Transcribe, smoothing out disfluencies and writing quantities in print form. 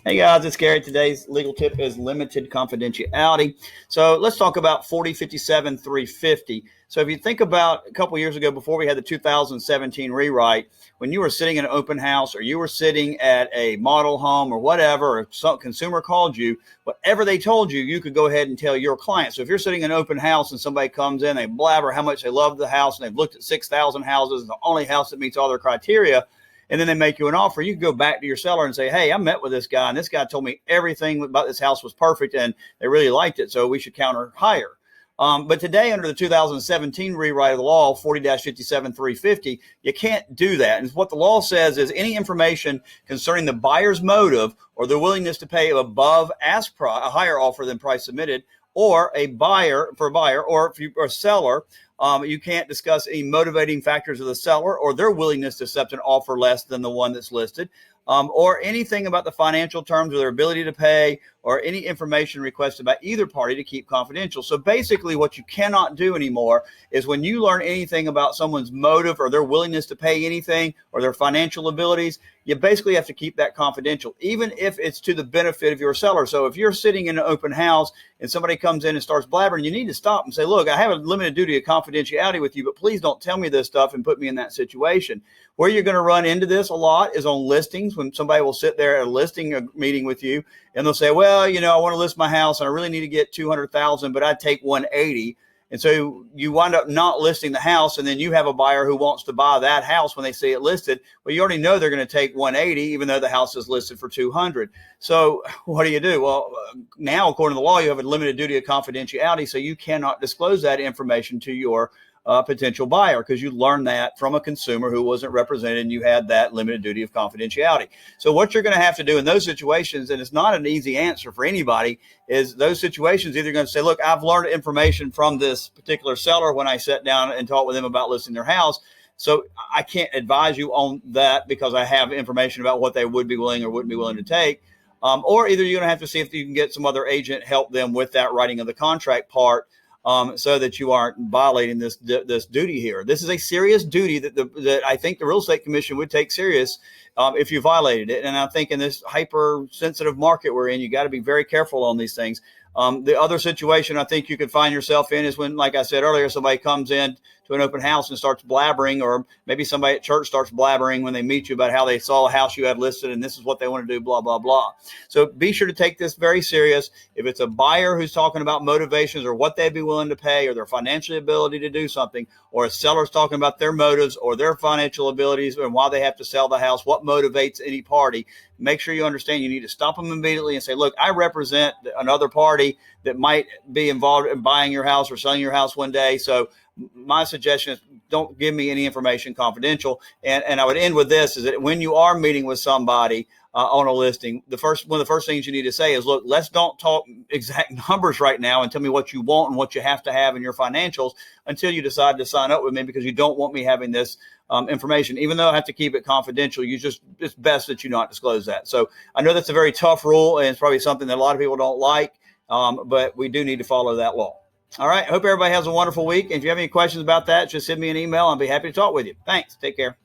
Hey guys, it's Gary. Today's legal tip is limited confidentiality. So let's talk about 4057-350. So if you think about a couple years ago, before we had the 2017 rewrite, when you were sitting in an open house or you were sitting at a model home or whatever, or some consumer called you, whatever they told you, you could go ahead and tell your client. So if you're sitting in an open house and somebody comes in, they blabber how much they love the house and they've looked at 6,000 houses, the only house that meets all their criteria, and then they make you an offer, you can go back to your seller and say, hey, I met with this guy, and this guy told me everything about this house was perfect, and they really liked it, so we should counter higher. But today, under the 2017 rewrite of the law, 40-57-350, you can't do that. And what the law says is any information concerning the buyer's motive or their willingness to pay above ask price, a higher offer than price submitted, or a buyer, or if you're a seller, you can't discuss any motivating factors of the seller or their willingness to accept an offer less than the one that's listed, or anything about the financial terms or their ability to pay, or any information requested by either party to keep confidential. So basically what you cannot do anymore is when you learn anything about someone's motive or their willingness to pay anything or their financial abilities, you basically have to keep that confidential, even if it's to the benefit of your seller. So if you're sitting in an open house and somebody comes in and starts blabbering, you need to stop and say, look, I have a limited duty of confidentiality with you, but please don't tell me this stuff and put me in that situation. Where you're going to run into this a lot is on listings, when somebody will sit there at a listing meeting with you and they'll say, well, I want to list my house and I really need to get 200,000, but I'd take 180. And so you wind up not listing the house, and then you have a buyer who wants to buy that house when they see it listed. Well, you already know they're going to take 180, even though the house is listed for 200. So what do? Well, now, according to the law, you have a limited duty of confidentiality, so you cannot disclose that information to your potential buyer, because you learned that from a consumer who wasn't represented, and you had that limited duty of confidentiality. So what you're going to have to do in those situations, and it's not an easy answer for anybody, is those situations either going to say, look, I've learned information from this particular seller when I sat down and talked with them about listing their house, so I can't advise you on that because I have information about what they would be willing or wouldn't be willing to take. Or either you're going to have to see if you can get some other agent help them with that writing of the contract part, so that you aren't violating this duty here. This is a serious duty that I think the Real Estate Commission would take serious if you violated it. And I think in this hypersensitive market we're in, you got to be very careful on these things. The other situation I think you could find yourself in is when, like I said earlier, somebody comes in to an open house and starts blabbering, or maybe somebody at church starts blabbering when they meet you about how they saw a house you had listed and this is what they want to do, blah, blah, blah. So be sure to take this very serious. If it's a buyer who's talking about motivations or what they'd be willing to pay or their financial ability to do something, or a seller's talking about their motives or their financial abilities and why they have to sell the house, what motivates any party, make sure you understand you need to stop them immediately and say, look, I represent another party that might be involved in buying your house or selling your house one day. So my suggestion is don't give me any information confidential. And I would end with this, is that when you are meeting with somebody on a listing, one of the first things you need to say is, look, let's don't talk exact numbers right now and tell me what you want and what you have to have in your financials until you decide to sign up with me, because you don't want me having this information. Even though I have to keep it confidential, it's best that you not disclose that. So I know that's a very tough rule, and it's probably something that a lot of people don't like, but we do need to follow that law. All right. I hope everybody has a wonderful week. And if you have any questions about that, just send me an email. I'll be happy to talk with you. Thanks. Take care.